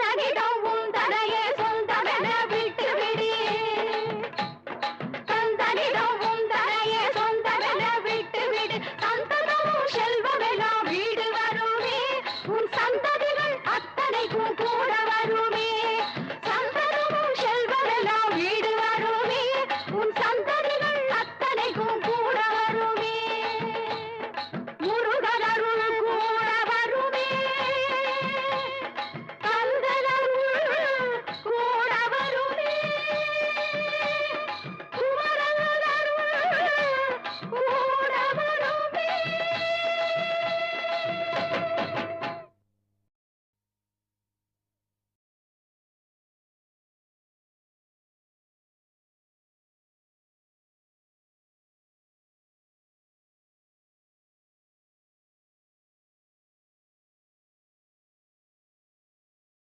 தந்தனிடம் உன் தனையே சொந்தமென விட்டு விடு தந்தனிடம் உன் தனையே சொந்தமென விட்டு விடு சந்தனமும் செல்வமெல்லாம் வீடு வருமே உன் சந்ததிகள் அத்தனைக்கும் கூட வருமே